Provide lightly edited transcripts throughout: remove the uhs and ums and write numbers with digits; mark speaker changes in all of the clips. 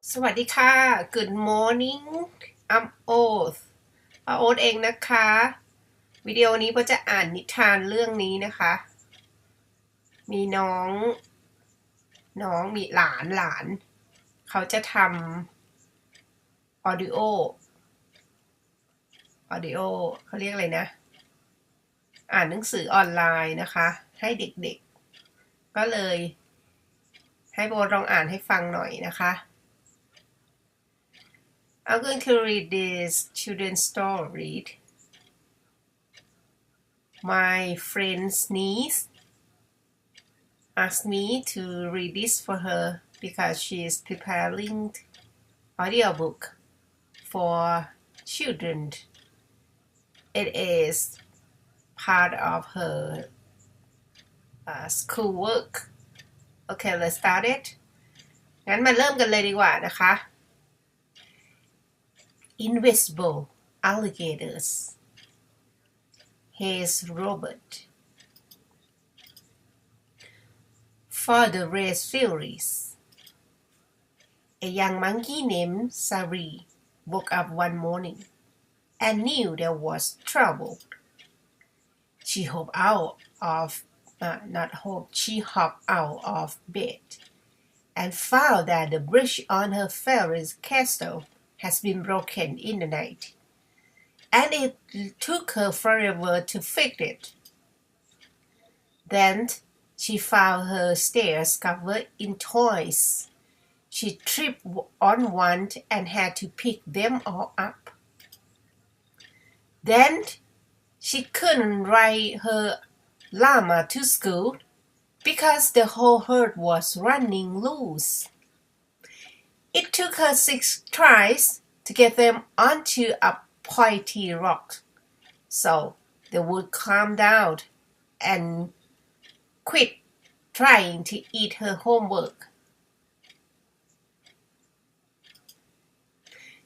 Speaker 1: สวัสดีค่ะ Good morning I'm Oath ป้าโอ๊ตเองนะคะวิดีโอนี้ป้าจะอ่านนิทานเรื่องนี้นะคะมีน้องมีหลานเขาจะทำออดิโอเขาเรียกอะไรนะอ่านหนังสือออนไลน์นะคะให้เด็กๆก็เลยให้โบลองอ่านให้ฟังหน่อยนะคะ I'm going to read this children's story. My friend's niece asked me to read this for her because she is preparing audiobook for children. It is part of her schoolwork. Okay, let's start it. งั้นมาเริ่มกันเลยดีกว่านะคะ Invisible Alligators. Here's Robert. For the race series, a young monkey named Sari woke up one morning and knew there was trouble. She hopped out of bed and found that the bridge on her fairy castle has been broken in the night, and it took her forever to fix it. Then she found her stairs covered in toys. She tripped on one and had to pick them all up. Then she couldn't ride her llama to school because the whole herd was running loose. It took her 6 tries to get them onto a pointy rock, so they would calm down and quit trying to eat her homework.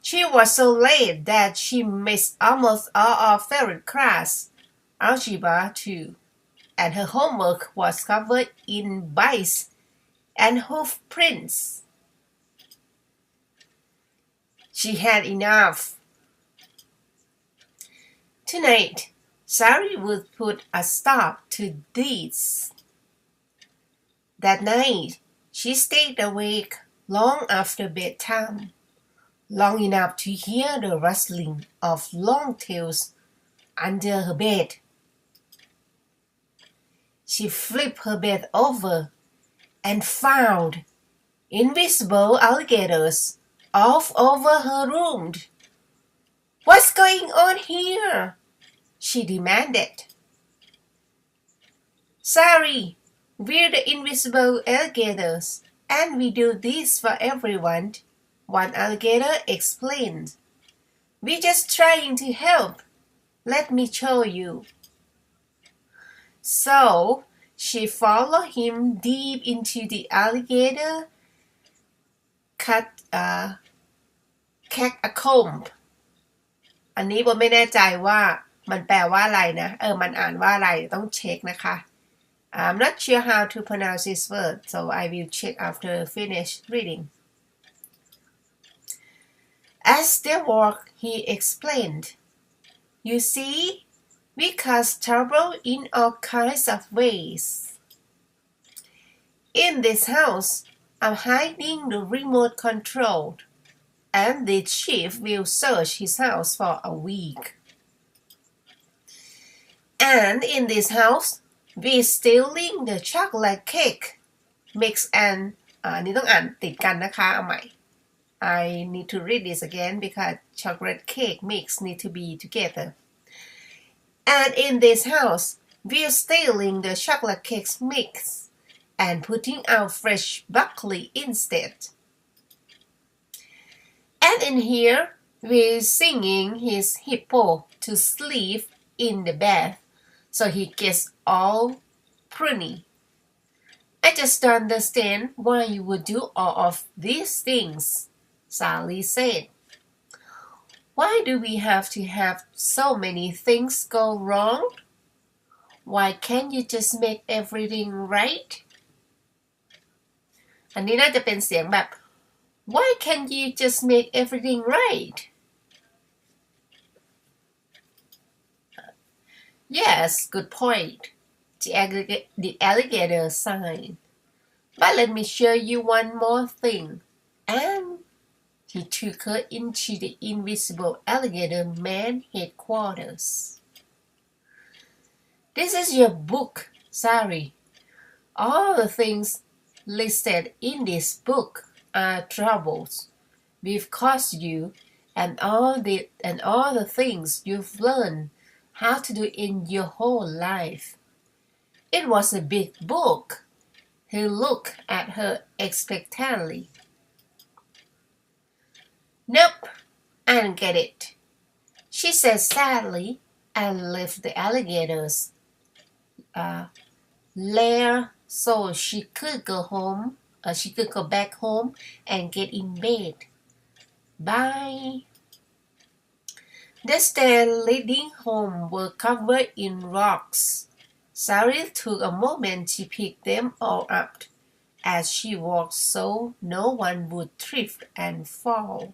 Speaker 1: She was so late that she missed almost all of favorite class, algebra 2, and her homework was covered in bites and hoof prints. She had enough. Tonight, Sari would put a stop to this. That night, she stayed awake long after bedtime, long enough to hear the rustling of long tails under her bed. She flipped her bed over and found invisible alligators all over her room. What's going on here? She demanded. Sorry, we're the invisible alligators, and we do this for everyone, one alligator explained. We're just trying to help. Let me show you. So she followed him deep into the alligator catacomb. อันนี้ผมไม่แน่ใจว่ามันแปลว่าอะไรนะมันอ่านว่าอะไรต้องเช็คนะคะ I'm not sure how to pronounce this word, so I will check after finish reading. As they walked, he explained, You see, we cause trouble in all kinds of ways. In this house, I'm hiding the remote control, and the chief will search his house for a week. And in this house, we're stealing the chocolate cake mix and นี่ต้องอ่านติดกันนะคะเอาใหม่ I need to read this again because chocolate cake mix need to be together. And in this house, we're stealing the chocolate cake mix and putting out fresh broccoli instead. And in here, we're singing his hippo to sleep in the bath, so he gets all pruny. I just don't understand why you would do all of these things, Sally said. Why do we have to have so many things go wrong? Why can't you just make everything right? อันนี้น่าจะเป็นเสียงแบบ Why can't you just make everything right? Yes, good point. The alligator sighed. But let me show you one more thing. And he took her into the Invisible Alligator Man headquarters. This is your book, Sari. All the things listed in this book are troubles we've caused you and all the things you've learned how to do in your whole life. It was a big book. He looked at her expectantly. Nope, I don't get it, she said sadly and left the alligators lair so she could go back home and get in bed. Bye. The stairs leading home were covered in rocks. Sari took a moment to pick them all up as she walked so no one would trip and fall.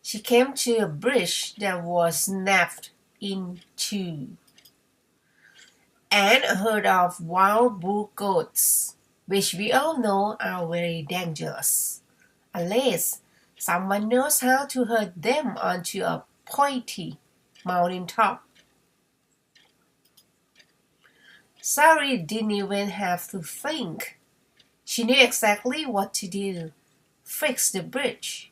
Speaker 1: She came to a bridge that was snapped in two, and a herd of wild bull goats, which we all know are very dangerous, unless someone knows how to herd them onto a pointy mountain top. Sari didn't even have to think. She knew exactly what to do. Fix the bridge.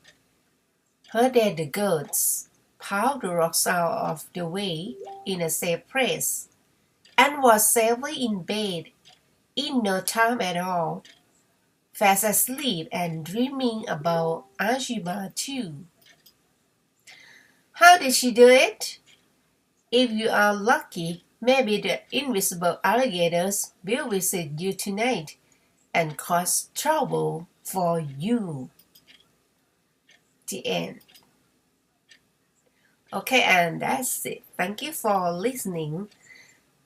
Speaker 1: Herded the goats, piled the rocks out of the way in a safe place, and was safely in bed in no time at all, fast asleep and dreaming about Ajiba too. How did she do it? If you are lucky, maybe the invisible alligators will visit you tonight and cause trouble for you. The end. Okay, and that's it. Thank you for listening.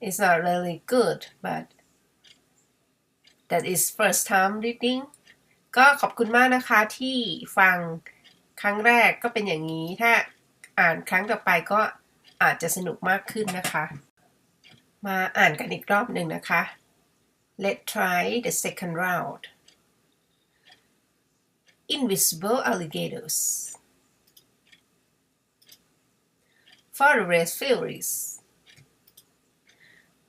Speaker 1: It's not really good, but that is first time reading. ก็ขอบคุณมากนะคะที่ฟังครั้งแรกก็เป็นอย่างนี้ถ้าอ่านครั้งต่อไปก็อาจจะสนุกมากขึ้นนะคะมาอ่านกันอีกรอบหนึ่งนะคะ Let's try the second round. Invisible alligators. Forest fairies.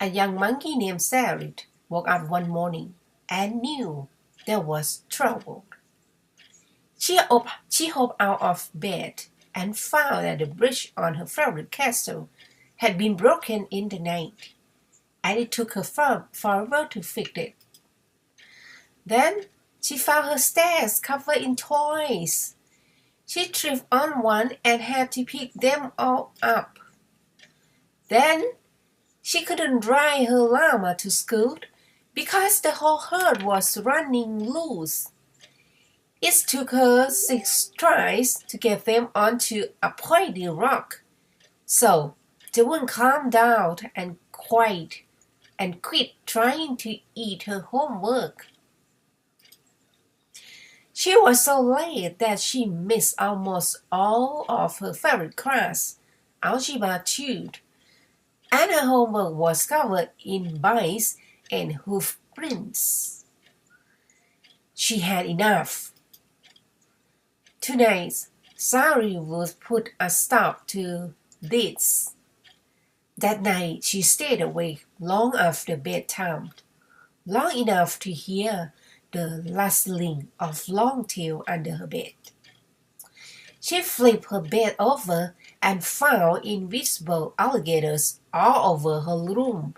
Speaker 1: A young monkey named Sarit woke up one morning and knew there was trouble. She hopped out of bed and found that the bridge on her favorite castle had been broken in the night, and it took her forever to fix it. Then she found her stairs covered in toys. She tripped on one and had to pick them all up. Then she couldn't ride her llama to school because the whole herd was running loose. It took her 6 tries to get them onto a pointy rock, so they wouldn't calm down and quit trying to eat her homework. She was so late that she missed almost all of her favorite class, Algebra 2, and her homework was covered in bites and hoof prints. She had enough. Tonight, Sari would put a stop to this. That night, she stayed awake long after bedtime, long enough to hear the rustling of Longtail under her bed. She flipped her bed over and found invisible alligators all over her room.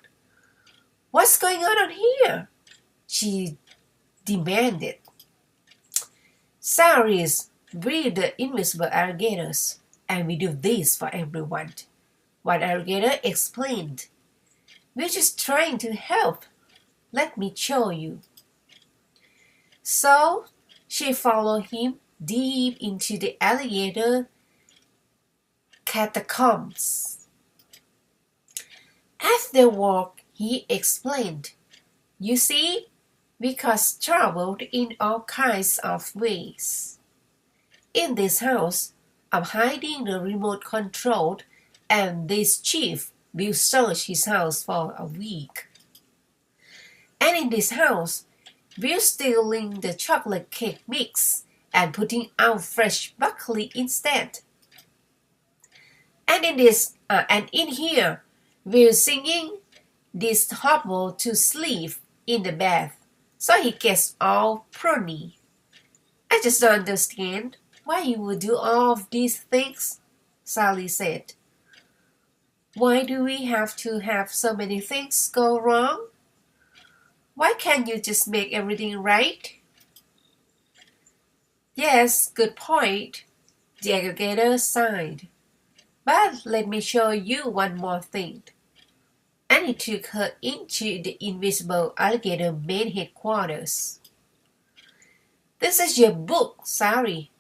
Speaker 1: What's going on here? She demanded. Saris, we're the invisible alligators, and we do this for everyone. One alligator explained. We're just trying to help. Let me show you. So she followed him deep into the alligator catacombs. As they walked, he explained, You see, we cause trouble in all kinds of ways. In this house, I'm hiding the remote control, and this chief will search his house for a week. And in this house, we're stealing the chocolate cake mix and putting out fresh broccoli instead. And in here, we're singing this hobble to sleep in the bath, so he gets all pruny. I just don't understand why you would do all of these things, Sally said. Why do we have to have so many things go wrong? Why can't you just make everything right? Yes, good point, the alligator sighed. But let me show you one more thing. And he took her into the Invisible Alligator main headquarters. This is your book, Sally.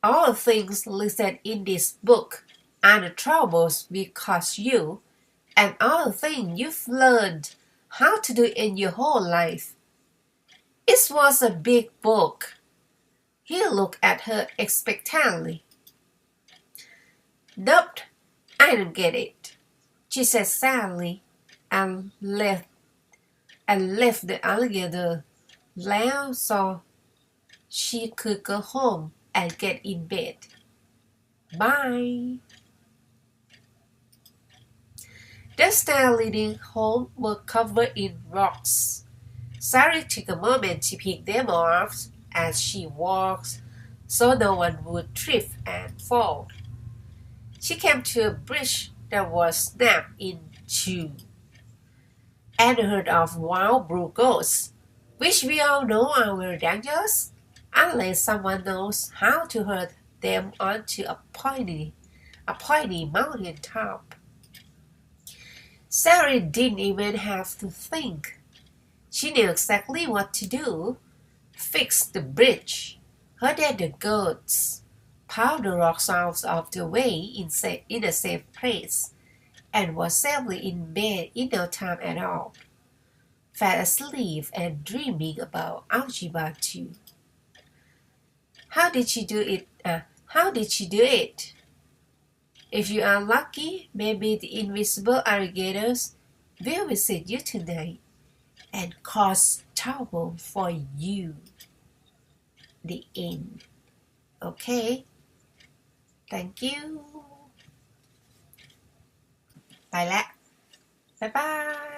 Speaker 1: All the things listed in this book are the troubles we caused you, and all the things you've learned how to do in your whole life. It was a big book. He looked at her expectantly. Nope, I don't get it, she said sadly, and left the alligator alone so she could go home and get in bed. Bye. The stairs leading home were covered in rocks. Sally took a moment to pick them off as she walked, so no one would trip and fall. She came to a bridge that was snapped in two, and heard of wild blue goats, which we all know are dangerous unless someone knows how to herd them onto a pointy mountain top. Sally didn't even have to think. She knew exactly what to do. Fix the bridge, herded the goats, piled the rocks out of the way in a safe place, and was safely in bed in no time at all. Fast asleep and dreaming about algebra too. How did she do it? If you are lucky, maybe the invisible alligators will visit you tonight and cause trouble for you. The end. Okay? Thank you. ไปแล้ว บ๊ายบาย